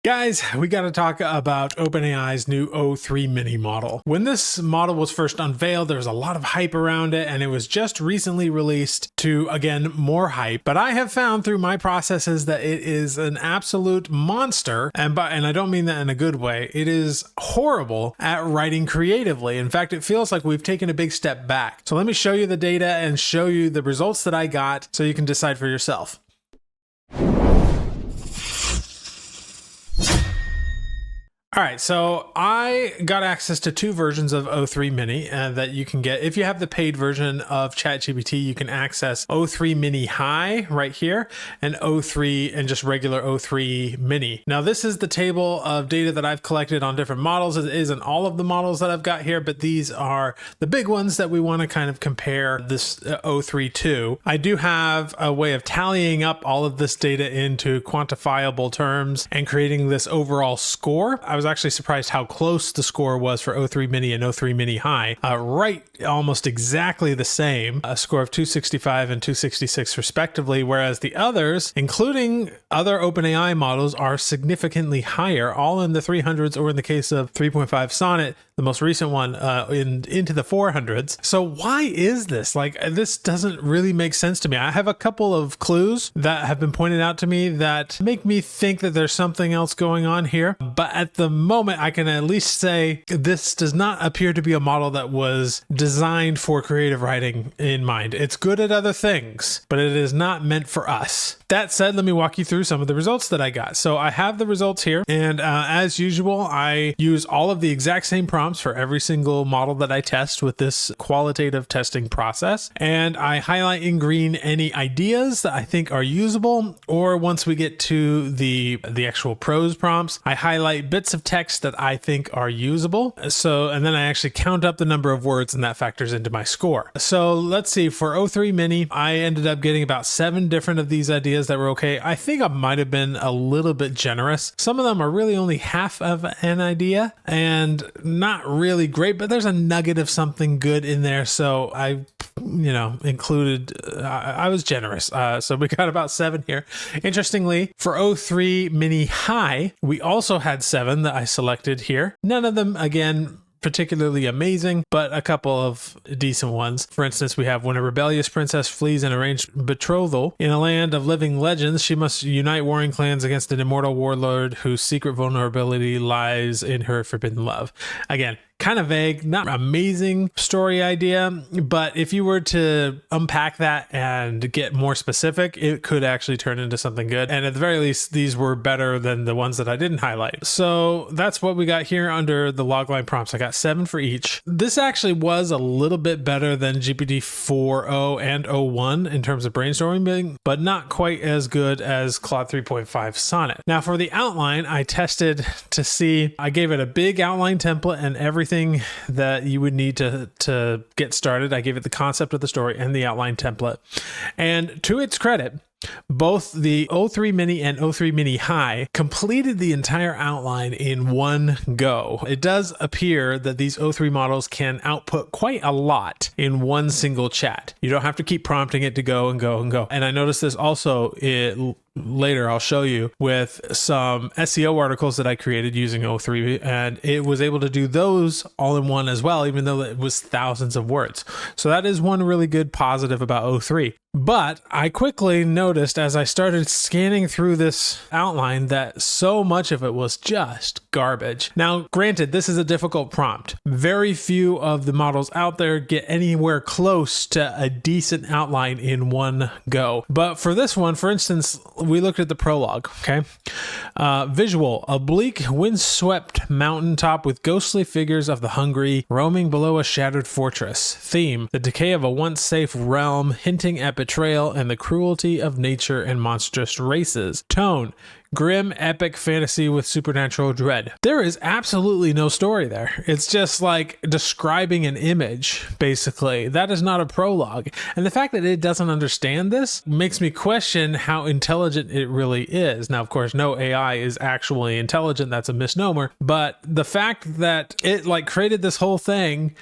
Guys, we got to talk about OpenAI's new O3-Mini model. When this model was first unveiled, there was a lot of hype around it, and it was just recently released to, again, more hype. But I have found through my processes that it is an absolute monster, and I don't mean that in a good way. It is horrible at writing creatively. In fact, it feels like we've taken a big step back. So let me show you the data and show you the results that I got so you can decide for yourself. All right, so I got access to two versions of O3-Mini that you can get. If you have the paid version of ChatGPT, you can access O3-Mini High right here and O3 and just regular O3-Mini. Now, this is the table of data that I've collected on different models. It isn't all of the models that I've got here, but these are the big ones that we want to kind of compare this O3 to. I do have a way of tallying up all of this data into quantifiable terms and creating this overall score. I was actually surprised how close the score was for O3-Mini and O3-Mini High. Right, almost exactly the same, a score of 265 and 266 respectively, whereas the others, including other OpenAI models, are significantly higher, all in the 300s, or in the case of 3.5 Sonnet, the most recent one, into the 400s. So why is this? Like, this doesn't really make sense to me. I have a couple of clues that have been pointed out to me that make me think that there's something else going on here, but at the moment I can at least say this does not appear to be a model that was designed for creative writing in mind. It's good at other things, but it is not meant for us. That said, let me walk you through some of the results that I got. So I have the results here, and as usual, I use all of the exact same prompts for every single model that I test with this qualitative testing process, and I highlight in green any ideas that I think are usable, or once we get to the actual prose prompts, I highlight bits of text that I think are usable. So, and then I actually count up the number of words, and that factors into my score. So let's see, for O3-Mini, I ended up getting about 7 different of these ideas that were okay. I think I might have been a little bit generous. Some of them are really only half of an idea and not really great, but there's a nugget of something good in there. So I included, I was generous. So we got about 7 here. Interestingly, for O3-Mini High, we also had 7 that I selected here. None of them, again, particularly amazing, but a couple of decent ones. For instance, we have when a rebellious princess flees an arranged betrothal in a land of living legends, she must unite warring clans against an immortal warlord whose secret vulnerability lies in her forbidden love. Again, kind of vague, not amazing story idea, but if you were to unpack that and get more specific, it could actually turn into something good. And at the very least, these were better than the ones that I didn't highlight. So that's what we got here under the logline prompts. I got 7 for each. This actually was a little bit better than GPT-4o and O1 in terms of brainstorming, but not quite as good as Claude 3.5 Sonnet. Now for the outline, I tested to see, I gave it a big outline template and everything that you would need to get started. I gave it the concept of the story and the outline template. And to its credit, both the O3-Mini and O3-Mini High completed the entire outline in one go. It does appear that these O3 models can output quite a lot in one single chat. You don't have to keep prompting it to go and go and go. And I noticed this also later, I'll show you, with some SEO articles that I created using O3, and it was able to do those all in one as well, even though it was thousands of words. So that is one really good positive about O3. But I quickly noticed as I started scanning through this outline that so much of it was just garbage. Now, granted, this is a difficult prompt. Very few of the models out there get anywhere close to a decent outline in one go. But for this one, for instance, we looked at the prologue, okay? Visual, a bleak, windswept mountaintop with ghostly figures of the hungry roaming below a shattered fortress. Theme, the decay of a once safe realm, hinting at betrayal and the cruelty of nature and monstrous races. Tone, grim, epic fantasy with supernatural dread. There is absolutely no story there. It's just like describing an image, basically. That is not a prologue. And the fact that it doesn't understand this makes me question how intelligent it really is. Now, of course, no AI is actually intelligent. That's a misnomer. But the fact that it created this whole thing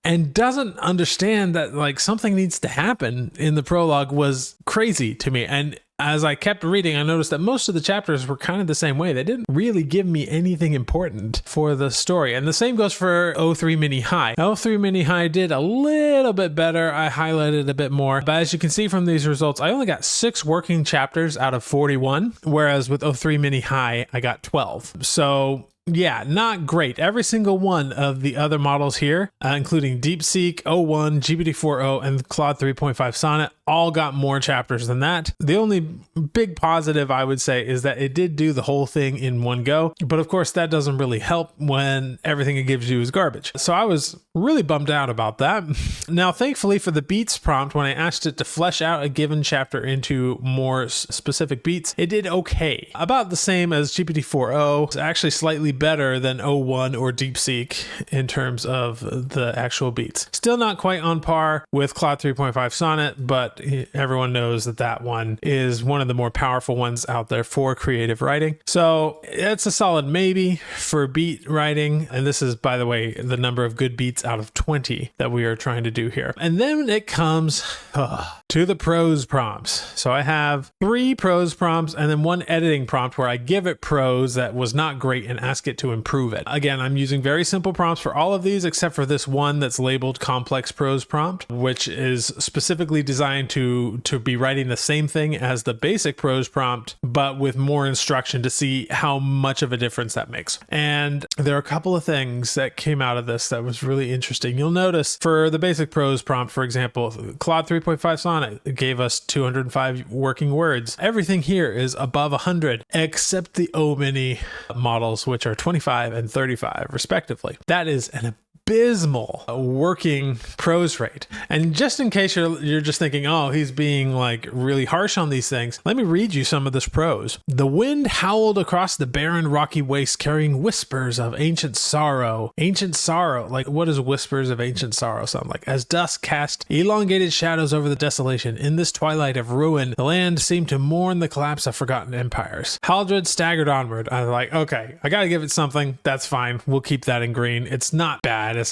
and doesn't understand that like something needs to happen in the prologue was crazy to me. And as I kept reading, I noticed that most of the chapters were kind of the same way. They didn't really give me anything important for the story. And the same goes for O3-Mini High. O3-Mini High did a little bit better. I highlighted a bit more. But as you can see from these results, I only got 6 working chapters out of 41, whereas with O3-Mini High, I got 12. So yeah, not great. Every single one of the other models here, including DeepSeek, O1, GPT-4o, and Claude 3.5 Sonnet, all got more chapters than that. The only big positive I would say is that it did do the whole thing in one go. But of course, that doesn't really help when everything it gives you is garbage. So I was really bummed out about that. Now, thankfully for the beats prompt, when I asked it to flesh out a given chapter into more specific beats, it did okay. About the same as GPT-4o. It's actually slightly better than O1 or DeepSeek in terms of the actual beats. Still not quite on par with Claude 3.5 Sonnet, but everyone knows that that one is one of the more powerful ones out there for creative writing. So it's a solid maybe for beat writing. And this is, by the way, the number of good beats out of 20 that we are trying to do here. And then it comes to the prose prompts. So I have 3 prose prompts and then 1 editing prompt where I give it prose that was not great and ask it to improve it. Again, I'm using very simple prompts for all of these except for this one that's labeled complex prose prompt, which is specifically designed to be writing the same thing as the basic prose prompt, but with more instruction to see how much of a difference that makes. And there are a couple of things that came out of this that was really interesting. You'll notice for the basic prose prompt, for example, Claude 3.5 Sonnet gave us 205 working words. Everything here is above 100, except the O-Mini models, which are 25 and 35 respectively. That is an abysmal working prose rate. And just in case you're just thinking, oh, he's being like really harsh on these things, let me read you some of this prose. The wind howled across the barren rocky waste, carrying whispers of ancient sorrow. Ancient sorrow, like what does whispers of ancient sorrow sound like? As dusk cast elongated shadows over the desolation, in this twilight of ruin, the land seemed to mourn the collapse of forgotten empires. Haldred staggered onward. I was like, okay, I gotta give it something. That's fine. We'll keep that in green. It's not bad. It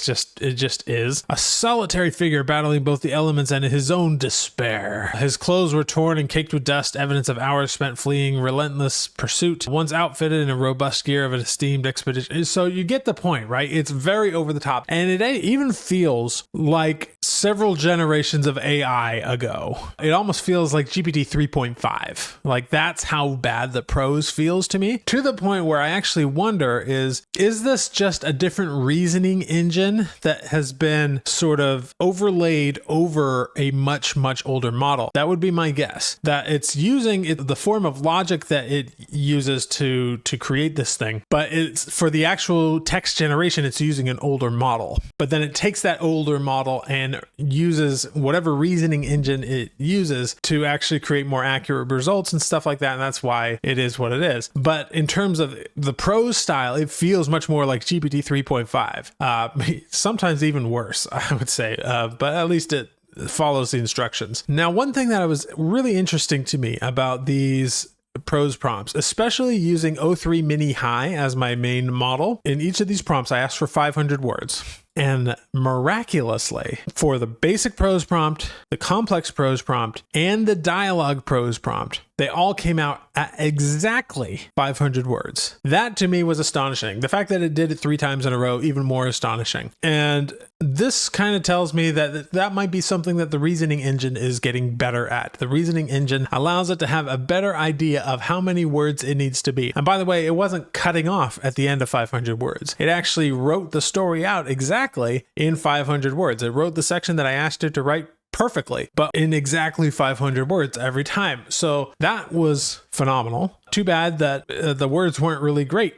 just is. A solitary figure battling both the elements and his own despair. His clothes were torn and caked with dust, evidence of hours spent fleeing relentless pursuit. Once outfitted in a robust gear of an esteemed expedition. So you get the point, right? It's very over the top. And it even feels like several generations of AI ago. It almost feels like GPT 3.5. Like that's how bad the prose feels to me. To the point where I actually wonder is this just a different reasoning engine that has been sort of overlaid over a much, much older model? That would be my guess. That it's using the form of logic that it uses to create this thing, but it's for the actual text generation, it's using an older model. But then it takes that older model and uses whatever reasoning engine it uses to actually create more accurate results and stuff like that. And that's why it is what it is. But in terms of the prose style, it feels much more like GPT 3.5. Sometimes even worse, I would say. But at least it follows the instructions. Now, one thing that was really interesting to me about these prose prompts, especially using O3-Mini High as my main model, in each of these prompts, I asked for 500 words. And miraculously, for the basic prose prompt, the complex prose prompt, and the dialogue prose prompt, they all came out at exactly 500 words. That to me was astonishing. The fact that it did it 3 times in a row, even more astonishing. And this kind of tells me that that might be something that the reasoning engine is getting better at. The reasoning engine allows it to have a better idea of how many words it needs to be. And by the way, it wasn't cutting off at the end of 500 words. It actually wrote the story out exactly in 500 words. It wrote the section that I asked it to write perfectly, but in exactly 500 words every time. So that was phenomenal. Too bad that the words weren't really great.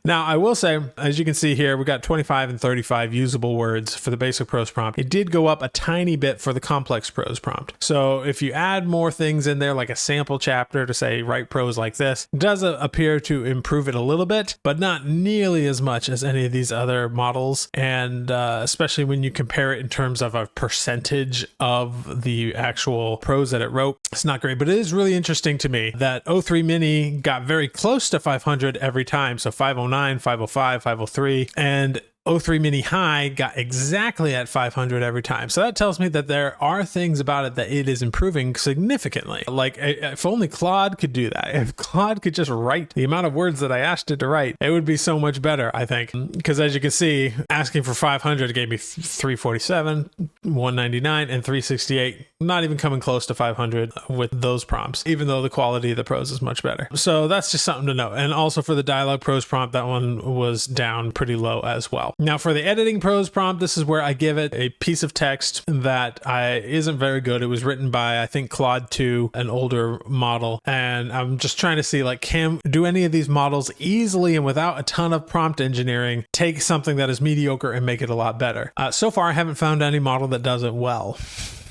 Now, I will say, as you can see here, we got 25 and 35 usable words for the basic prose prompt. It did go up a tiny bit for the complex prose prompt. So if you add more things in there, like a sample chapter to say, write prose like this, it does appear to improve it a little bit, but not nearly as much as any of these other models. And especially when you compare it in terms of a percentage of the actual prose that it wrote, it's not great. But it is really interesting to me that O3-Mini got very close to 500 every time. So 509, 505, 503, and O3-Mini High got exactly at 500 every time. So that tells me that there are things about it that it is improving significantly. Like, if only Claude could do that. If Claude could just write the amount of words that I asked it to write, it would be so much better, I think. Because as you can see, asking for 500 gave me 347, 199, and 368. Not even coming close to 500 with those prompts, even though the quality of the prose is much better. So that's just something to note. And also for the dialogue prose prompt, that one was down pretty low as well. Now for the editing prose prompt, this is where I give it a piece of text that isn't very good. It was written by, I think, Claude 2, an older model. And I'm just trying to see, like, do any of these models easily and without a ton of prompt engineering take something that is mediocre and make it a lot better? So far, I haven't found any model that does it well.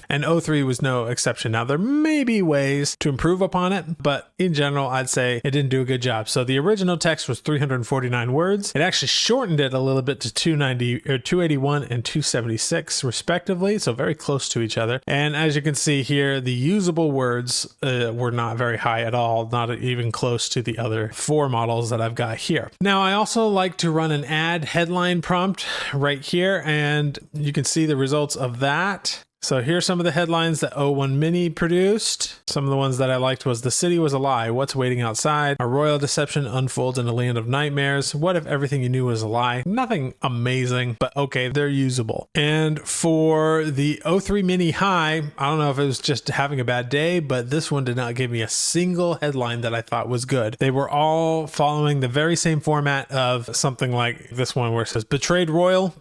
And O3 was no exception. Now, there may be ways to improve upon it, but in general, I'd say it didn't do a good job. So the original text was 349 words. It actually shortened it a little bit to 281 and 276 respectively, so very close to each other. And as you can see here, the usable words were not very high at all, not even close to the other 4 models that I've got here. Now, I also like to run an add headline prompt right here, and you can see the results of that. So here's some of the headlines that O3-Mini produced. Some of the ones that I liked was "The city was a lie. What's waiting outside? A royal deception unfolds in a land of nightmares. What if everything you knew was a lie?" Nothing amazing, but okay, they're usable. And for the O3-Mini High, I don't know if it was just having a bad day, but this one did not give me a single headline that I thought was good. They were all following the very same format of something like this one where it says, "Betrayed royal,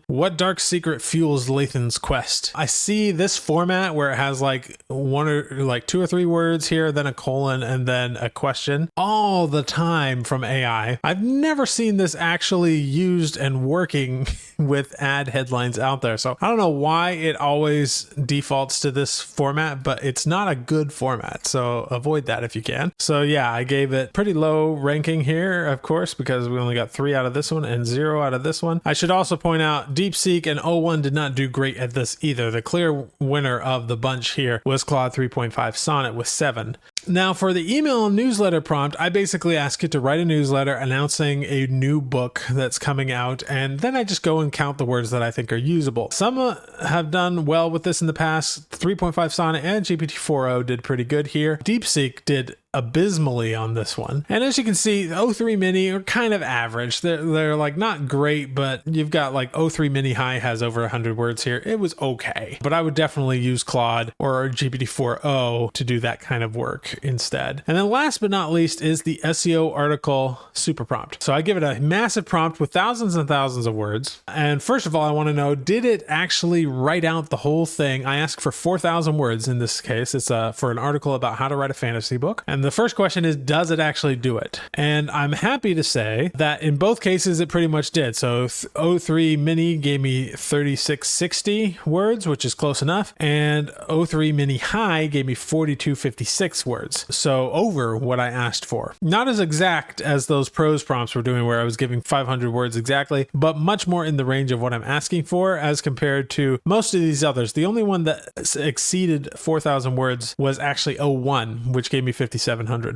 what dark secret fuels Lathan's quest?" I see this format where it has like 2 or 3 words here, then a colon, and then a question all the time from AI. I've never seen this actually used and working with ad headlines out there. So I don't know why it always defaults to this format, but it's not a good format. So avoid that if you can. So yeah, I gave it pretty low ranking here, of course, because we only got 3 out of this one and 0 out of this one. I should also point out DeepSeek and O1 did not do great at this either. The clear winner of the bunch here was Claude 3.5 Sonnet with 7. Now for the email and newsletter prompt, I basically ask it to write a newsletter announcing a new book that's coming out, and then I just go and count the words that I think are usable. Some have done well with this in the past. 3.5 Sonnet and GPT-4o did pretty good here. DeepSeek did abysmally on this one. And as you can see, the O3-Mini are kind of average. They're like not great, but you've got like O3-Mini High has over 100 words here. It was okay, but I would definitely use Claude or GPT-4o to do that kind of work instead. And then last but not least is the SEO article super prompt. So I give it a massive prompt with thousands and thousands of words. And first of all, I want to know, did it actually write out the whole thing? I asked for 4,000 words in this case. It's for an article about how to write a fantasy book. And the first question is, does it actually do it? And I'm happy to say that in both cases, it pretty much did. So O3-Mini gave me 3660 words, which is close enough. And O3-Mini High gave me 4256 words. So over what I asked for. Not as exact as those prose prompts were doing where I was giving 500 words exactly, but much more in the range of what I'm asking for as compared to most of these others. The only one that exceeded 4,000 words was actually O1, which gave me 5,700.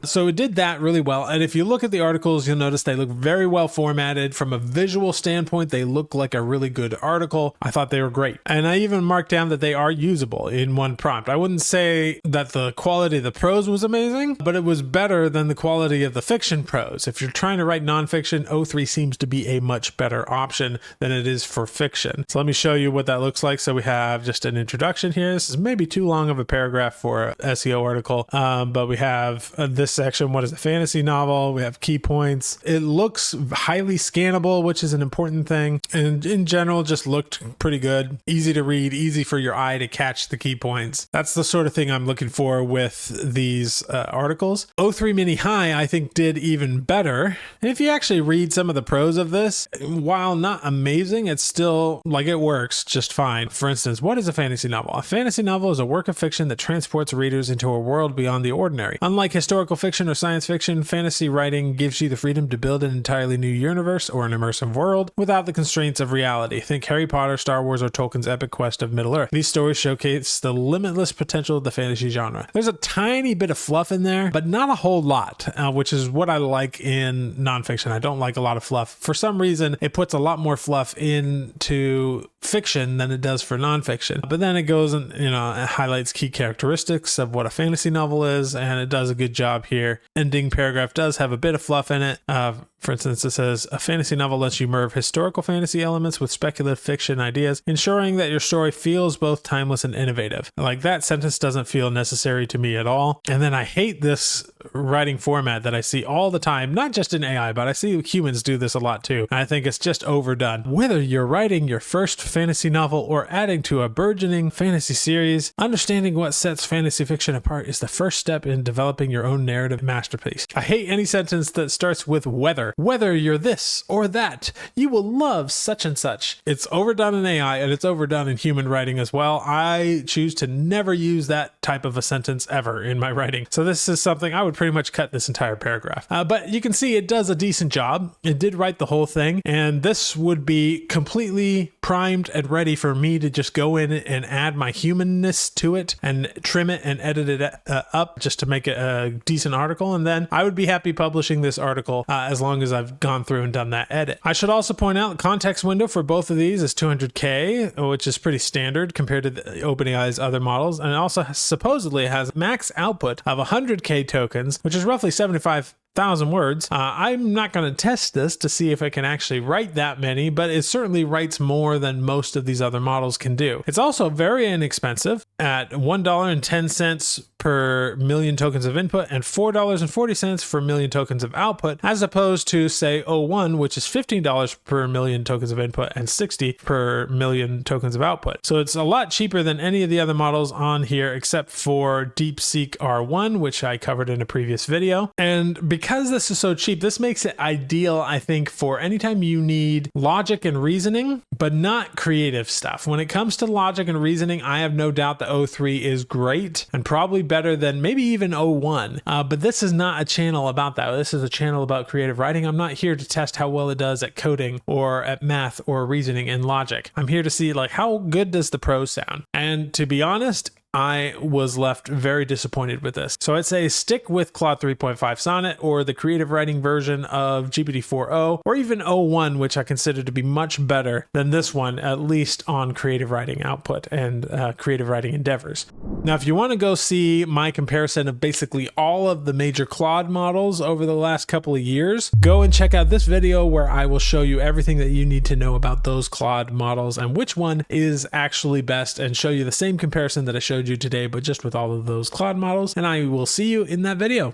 So it did that really well. And if you look at the articles, you'll notice they look very well formatted. From a visual standpoint, they look like a really good article. I thought they were great. And I even marked down that they are usable in one prompt. I wouldn't say that the quality of the prose was amazing, but it was better than the quality of the fiction prose. If you're trying to write nonfiction, O3 seems to be a much better option than it is for fiction. So let me show you what that looks like. So we have just an introduction here. This is maybe too long of a paragraph for an SEO article, but we have this section. What is a fantasy novel? We have key points. It looks highly scannable, which is an important thing. And in general, just looked pretty good. Easy to read, easy for your eye to catch the key points. That's the sort of thing I'm looking for with these articles. O3-Mini High, I think, did even better. And if you actually read some of the prose of this, while not amazing, it's still like it works just fine. For instance, what is a fantasy novel? A fantasy novel is a work of fiction that transports readers into a world beyond the ordinary. Unlike historical fiction or science fiction, fantasy writing gives you the freedom to build an entirely new universe or an immersive world without the constraints of reality. Think Harry Potter, Star Wars, or Tolkien's epic quest of Middle-earth. These stories showcase the limitless potential of the fantasy genre. There's a tiny bit of fluff in there, but not a whole lot, which is what I like in nonfiction. I don't like a lot of fluff. For some reason, it puts a lot more fluff into fiction than it does for nonfiction. But then it goes and, it highlights key characteristics of what a fantasy novel is, and it does a good job here. Ending paragraph does have a bit of fluff in it. For instance, it says, a fantasy novel lets you merge historical fantasy elements with speculative fiction ideas, ensuring that your story feels both timeless and innovative. Like, that sentence doesn't feel necessary to me at all. And then I hate this writing format that I see all the time, not just in AI, but I see humans do this a lot too. And I think it's just overdone. Whether you're writing your first fantasy novel or adding to a burgeoning fantasy series, understanding what sets fantasy fiction apart is the first step in developing your own narrative masterpiece. I hate any sentence that starts with whether. Whether you're this or that, you will love such and such. It's overdone in AI and it's overdone in human writing as well. I choose to never use that type of a sentence ever in my writing. So this is something I would pretty much cut this entire paragraph. But you can see it does a decent job. It did write the whole thing, and this would be completely primed and ready for me to just go in and add my humanness to it and trim it and edit it up just to make it a decent article. And then I would be happy publishing this article as long as I've gone through and done that edit. I should also point out the context window for both of these is 200K, which is pretty standard compared to OpenAI's other models. And it also supposedly has max output of 100K tokens, which is roughly 75,000 words. I'm not going to test this to see if I can actually write that many, but it certainly writes more than most of these other models can do. It's also very inexpensive at $1.10 per million tokens of input and $4.40 for million tokens of output, as opposed to, say, O1, which is $15 per million tokens of input and $60 per million tokens of output. So it's a lot cheaper than any of the other models on here, except for DeepSeek R1, which I covered in a previous video. And because this is so cheap, this makes it ideal, I think, for anytime you need logic and reasoning, but not creative stuff. When it comes to logic and reasoning, I have no doubt the O3 is great and probably better than maybe even O1. But this is not a channel about that. This is a channel about creative writing. I'm not here to test how well it does at coding or at math or reasoning and logic. I'm here to see, like, how good does the prose sound? And to be honest, I was left very disappointed with this. So I'd say stick with Claude 3.5 Sonnet or the creative writing version of GPT-4o, or even O1, which I consider to be much better than this one, at least on creative writing output and creative writing endeavors. Now, if you want to go see my comparison of basically all of the major Claude models over the last couple of years, go and check out this video where I will show you everything that you need to know about those Claude models and which one is actually best, and show you the same comparison that I showed you today, but just with all of those Claude models. And I will see you in that video.